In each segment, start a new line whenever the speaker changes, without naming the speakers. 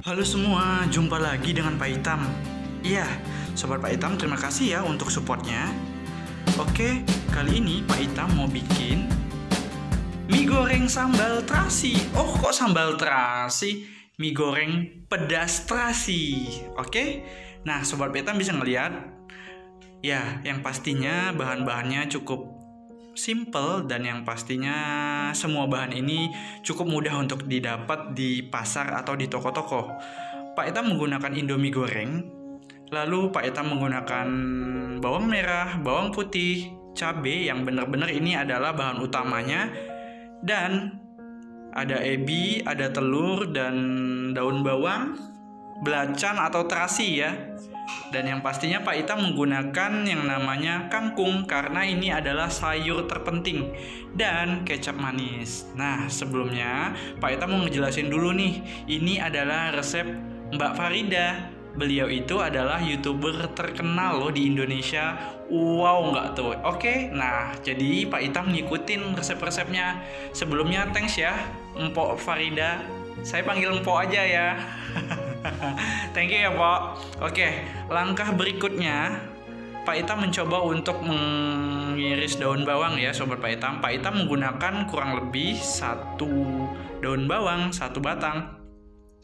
Halo semua, jumpa lagi dengan Pak Itam. Iya, Sobat Pak Itam, terima kasih ya untuk supportnya. Oke, kali ini Pak Itam mau bikin mie goreng sambal terasi. Oh, kok sambal terasi? Mie goreng pedas terasi. Oke, nah Sobat Pak Itam bisa ngeliat. Ya, yang pastinya bahan-bahannya cukup simple dan yang pastinya semua bahan ini cukup mudah untuk didapat di pasar atau di toko-toko. Pak Itam menggunakan Indomie goreng, lalu Pak Itam menggunakan bawang merah, bawang putih, cabai yang benar-benar ini adalah bahan utamanya, dan ada ebi, ada telur dan daun bawang, belacan atau terasi ya. Dan yang pastinya Pak Itam menggunakan yang namanya kangkung karena ini adalah sayur terpenting, dan kecap manis. Nah, sebelumnya Pak Itam mau ngejelasin dulu nih, ini adalah resep Mbak Farida. Beliau itu adalah YouTuber terkenal loh di Indonesia. Wow, nggak tuh? Oke, nah jadi Pak Itam ngikutin resep-resepnya. Sebelumnya thanks ya Mpok Farida. Saya panggil Mpok aja ya. Thank you ya Pak. Oke, langkah berikutnya Pak Itam mencoba untuk mengiris daun bawang ya Sobat Pak Itam. Pak Itam menggunakan kurang lebih 1 daun bawang, 1 batang.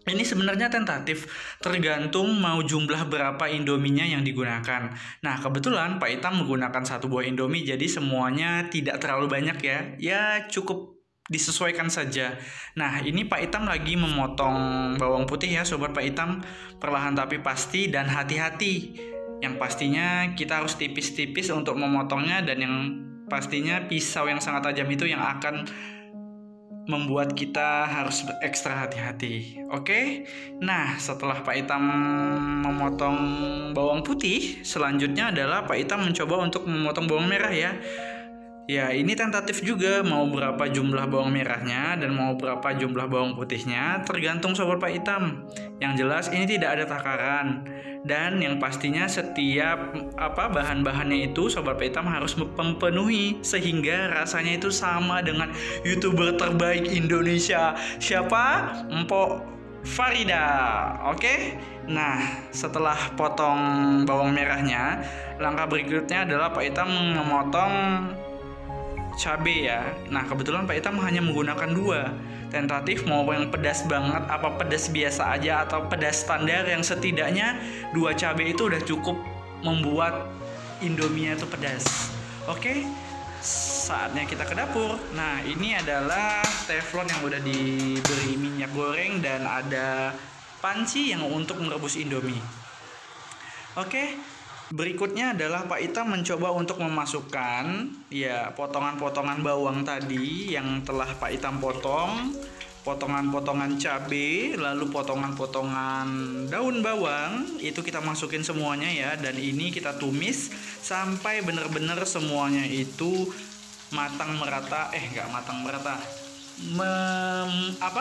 Ini sebenarnya tentatif, tergantung mau jumlah berapa indominya yang digunakan. Nah, kebetulan Pak Itam menggunakan 1 buah indomie, jadi semuanya tidak terlalu banyak ya. Ya cukup disesuaikan saja. Nah, ini Pak Itam lagi memotong bawang putih ya Sobat Pak Itam, perlahan tapi pasti dan hati-hati. Yang pastinya kita harus tipis-tipis untuk memotongnya, dan yang pastinya pisau yang sangat tajam itu yang akan membuat kita harus ekstra hati-hati. Oke. Nah, setelah Pak Itam memotong bawang putih, selanjutnya adalah Pak Itam mencoba untuk memotong bawang merah ya. Ya, ini tentatif juga, mau berapa jumlah bawang merahnya dan mau berapa jumlah bawang putihnya tergantung Sobat Pak Itam. Yang jelas ini tidak ada takaran, dan yang pastinya setiap bahan-bahannya itu Sobat Pak Itam harus memenuhi sehingga rasanya itu sama dengan YouTuber terbaik Indonesia. Siapa? Mpok Farida. Oke. Nah, setelah potong bawang merahnya, langkah berikutnya adalah Pak Itam memotong cabai ya. Nah, kebetulan Pak Itam hanya menggunakan 2. Tentatif mau yang pedas banget, apa pedas biasa aja, atau pedas standar yang setidaknya 2 cabai itu udah cukup membuat Indomie itu pedas. Oke, saatnya kita ke dapur. Nah, ini adalah teflon yang udah diberi minyak goreng dan ada panci yang untuk merebus Indomie. Oke, berikutnya adalah Pak Itam mencoba untuk memasukkan ya potongan-potongan bawang tadi yang telah Pak Itam potong, potongan-potongan cabai, lalu potongan-potongan daun bawang, itu kita masukin semuanya ya, dan ini kita tumis sampai benar-benar semuanya itu matang merata,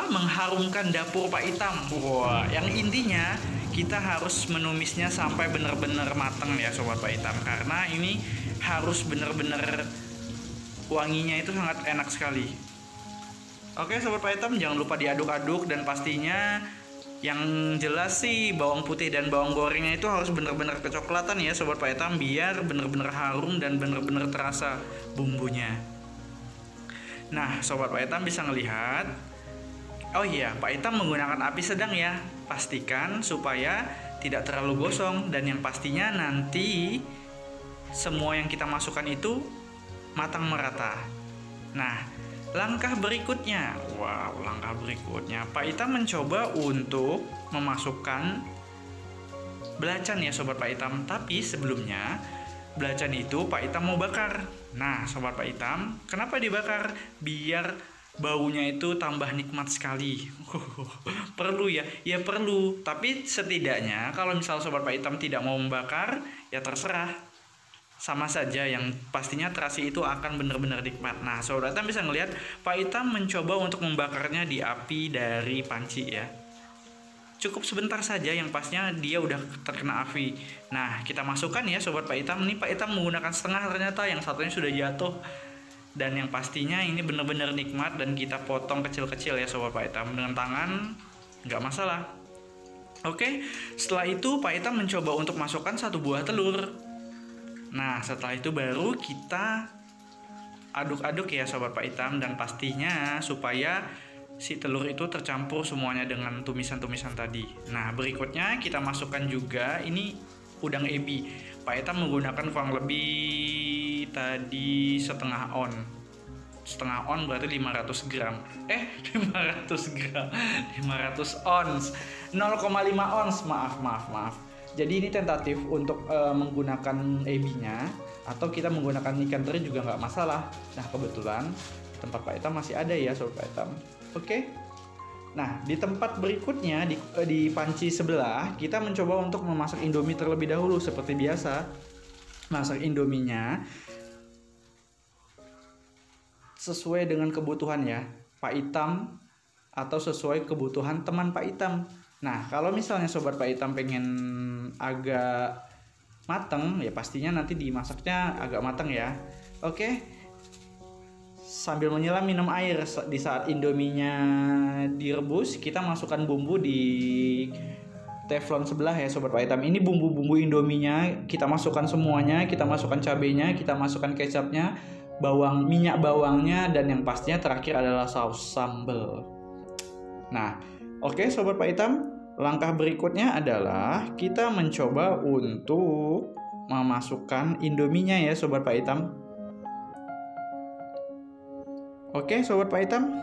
mengharumkan dapur Pak Itam. Wah, yang intinya kita harus menumisnya sampai benar-benar matang ya Sobat Pak Itam, karena ini harus benar-benar wanginya itu sangat enak sekali. Oke Sobat Pak Itam, jangan lupa diaduk-aduk, dan pastinya yang jelas sih bawang putih dan bawang gorengnya itu harus benar-benar kecoklatan ya Sobat Pak Itam, biar benar-benar harum dan benar-benar terasa bumbunya. Nah, Sobat Pak Itam bisa ngelihat. Oh iya, Pak Itam menggunakan api sedang ya. Pastikan supaya tidak terlalu gosong, dan yang pastinya nanti semua yang kita masukkan itu matang merata. Nah, langkah berikutnya. Pak Itam mencoba untuk memasukkan belacan ya Sobat Pak Itam. Tapi sebelumnya belacan itu Pak Itam mau bakar. Nah, Sobat Pak Itam, kenapa dibakar? Biar baunya itu tambah nikmat sekali. Perlu ya? Ya perlu. Tapi setidaknya kalau misal Sobat Pak Itam tidak mau membakar, ya terserah. Sama saja, yang pastinya terasi itu akan benar-benar nikmat. Nah, Sobat Itam bisa ngelihat Pak Itam mencoba untuk membakarnya di api dari panci ya. Cukup sebentar saja, yang pasnya dia udah terkena api. Nah, kita masukkan ya Sobat Pak Itam. Ini Pak Itam menggunakan setengah, ternyata yang satunya sudah jatuh. Dan yang pastinya ini benar-benar nikmat, dan kita potong kecil-kecil ya Sobat Pak Itam dengan tangan, nggak masalah. Oke, setelah itu Pak Itam mencoba untuk masukkan 1 buah telur. Nah, setelah itu baru kita aduk-aduk ya Sobat Pak Itam, dan pastinya supaya si telur itu tercampur semuanya dengan tumisan-tumisan tadi. Nah, berikutnya kita masukkan juga ini udang ebi. Pak Itam menggunakan kurang lebih tadi setengah on berarti 500 gram 500 gram 500 ons 0,5 ons, maaf. Jadi ini tentatif untuk menggunakan ebinya, atau kita menggunakan ikan teri juga nggak masalah. Nah, kebetulan tempat Pak Itam masih ada ya Sobat Pak Itam. Oke. Nah, di tempat berikutnya di panci sebelah kita mencoba untuk memasak Indomie terlebih dahulu. Seperti biasa, masak Indominya sesuai dengan kebutuhan ya Pak Itam, atau sesuai kebutuhan teman Pak Itam. Nah, kalau misalnya Sobat Pak Itam pengen agak mateng, ya pastinya nanti dimasaknya agak mateng ya. Oke, sambil menyelam minum air di saat Indominya direbus, kita masukkan bumbu di teflon sebelah ya Sobat Pak Itam. Ini bumbu-bumbu Indominya kita masukkan semuanya, kita masukkan cabenya, kita masukkan kecapnya, minyak bawangnya, dan yang pastinya terakhir adalah saus sambal. Nah, oke Sobat Pak Itam, langkah berikutnya adalah kita mencoba untuk memasukkan Indominya ya Sobat Pak Itam. Oke Sobat Pak Itam,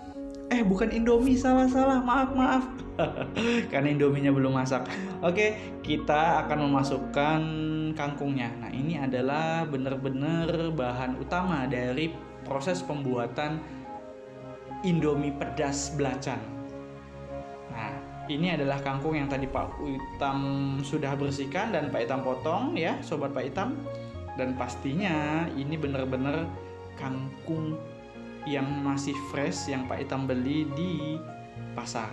bukan Indomie, salah, maaf. Karena Indominya belum masak. Oke, kita akan memasukkan kangkungnya. Nah, ini adalah benar-benar bahan utama dari proses pembuatan Indomie pedas belacan. Nah, ini adalah kangkung yang tadi Pak Itam sudah bersihkan dan Pak Itam potong ya Sobat Pak Itam. Dan pastinya ini benar-benar kangkung yang masih fresh yang Pak Itam beli di pasar.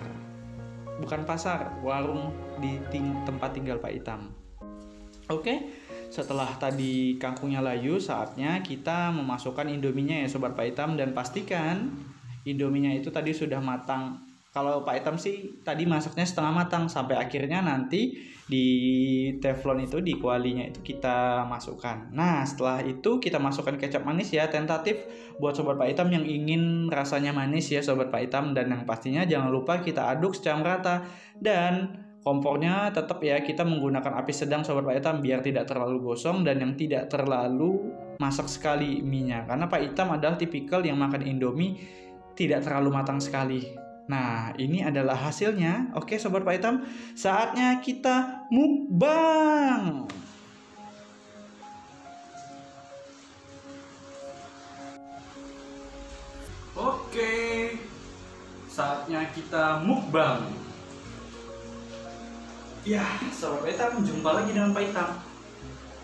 Bukan pasar, warung di tempat tinggal Pak Itam. Oke, setelah tadi kangkungnya layu, saatnya kita memasukkan Indominya ya Sobat Pak Itam, dan pastikan Indominya itu tadi sudah matang. Kalau Pak Itam sih tadi masaknya setengah matang, sampai akhirnya nanti di teflon itu, di kualinya itu kita masukkan. Nah, setelah itu kita masukkan kecap manis ya, tentatif buat Sobat Pak Itam yang ingin rasanya manis ya Sobat Pak Itam. Dan yang pastinya jangan lupa kita aduk secara merata, dan kompornya tetap ya kita menggunakan api sedang Sobat Pak Itam, biar tidak terlalu gosong dan yang tidak terlalu masak sekali mie-nya. Karena Pak Itam adalah tipikal yang makan Indomie tidak terlalu matang sekali. Nah, ini adalah hasilnya. Oke Sobat Pak Itam, saatnya kita mukbang. Oke, saatnya kita mukbang. Ya, Sobat Pak Itam, jumpa lagi dengan Pak Itam.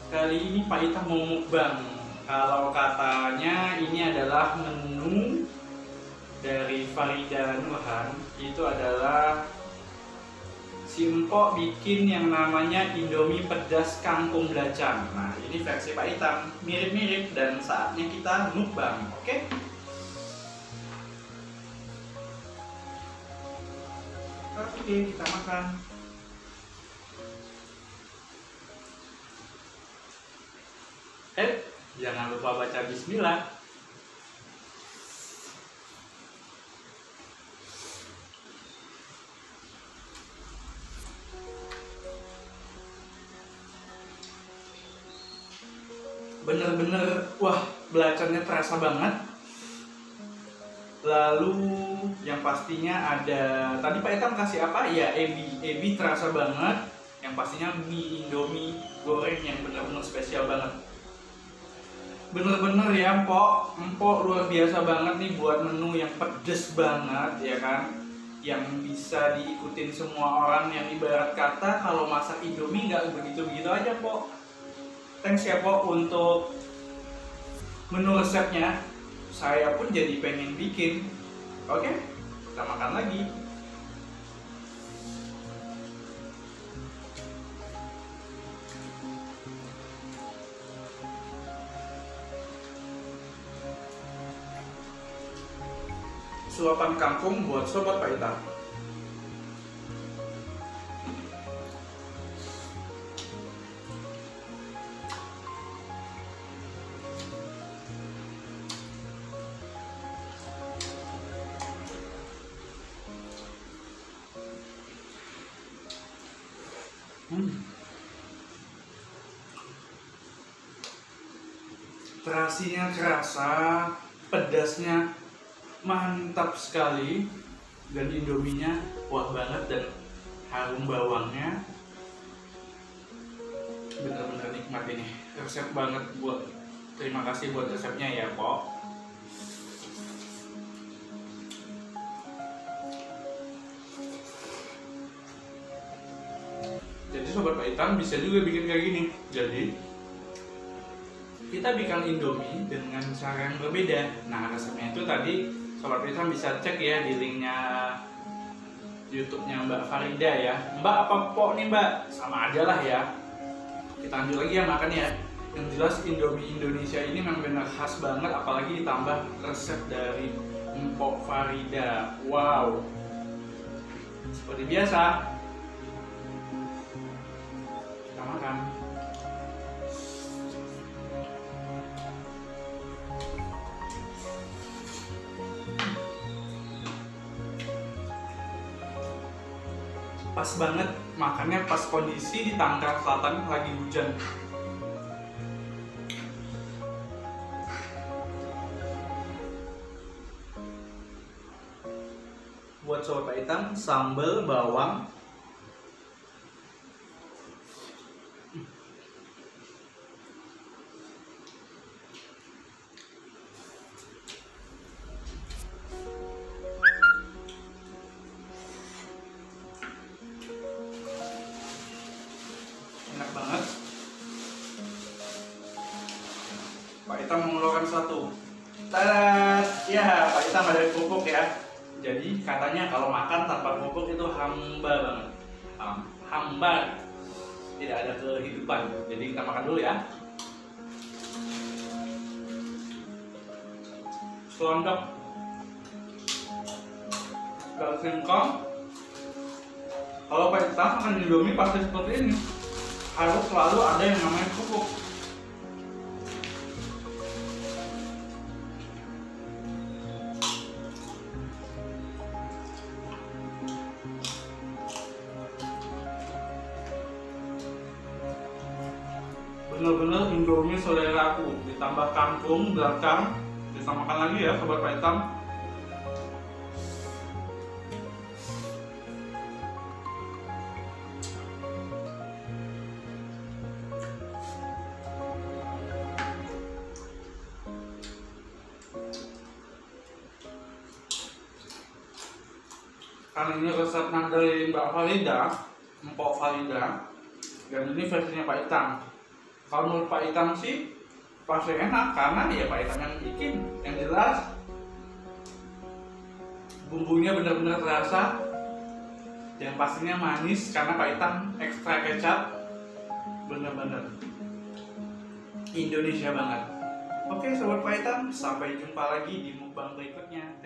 Kali ini Pak Itam mau mukbang. Kalau katanya ini adalah menu dari Farida Nurhan, itu adalah si Empok bikin yang namanya Indomie pedas kangkung belacan. Nah, ini versi Pak Itam, mirip-mirip, dan saatnya kita mukbang. Oke? Oke, kita makan. Jangan lupa baca bismillah. Bener-bener, wah, belacannya terasa banget. Lalu yang pastinya ada, tadi Pak Itam kasih apa? Ya, ebi terasa banget. Yang pastinya mie Indomie goreng yang bener-bener spesial banget. Bener-bener ya Empok luar biasa banget nih buat menu yang pedes banget ya kan, yang bisa diikutin semua orang, yang ibarat kata kalau masak Indomie nggak begitu-begitu aja Pok. Thanks ya Pok untuk menu resepnya, saya pun jadi pengen bikin. Oke, kita makan lagi. Suapan kangkung buat Sobat Pak Itam. Terasinya kerasa, pedasnya mantap sekali, dan indominya kuat banget dan harum bawangnya. Bener-bener nikmat ini. Resep banget buat. Terima kasih buat resepnya ya, Pok. Jadi sobat Pak Itam bisa juga bikin kayak gini. Jadi kita bikin indomie dengan cara yang berbeda. Nah, resepnya itu tadi sobat Pak Itam bisa cek ya di linknya YouTube-nya Mbak Farida ya. Mbak apa Pok nih Mbak? Sama aja lah ya. Kita lanjut lagi ya makan ya. Yang jelas Indomie Indonesia ini memang benar khas banget, apalagi ditambah resep dari Mpok Farida. Wow. Seperti biasa, kita makan. Pas banget makannya pas kondisi di Tangerang Selatan lagi hujan. Buat sobat Pak Itam, sambal bawang. Enak banget. Pak Itam mengeluarkan satu. Tada! Ya, Pak Itam ada pupuk ya. Jadi katanya kalau makan tanpa pupuk itu hamba banget. Hambar. Tidak ada kehidupan. Jadi kita makan dulu ya. Selondok dan singkong. Kalau Pak Itam makan indomie pasti seperti ini. Harus selalu ada yang namanya pupuk. Bener-bener indomie saudaraku, ditambah kangkung belakang, bisa makan lagi ya sobat Pak Itam. Karena ini resep dari Mbak Farida, Mpok Farida, dan ini versinya Pak Itam. Kalau menurut Pak Itam sih pasti enak karena ya Pak Itam yang bikin. Yang jelas bumbunya benar-benar terasa dan pastinya manis karena Pak Itam ekstra kecap. Bener-bener Indonesia banget. Oke sobat Pak Itam, sampai jumpa lagi di mukbang berikutnya.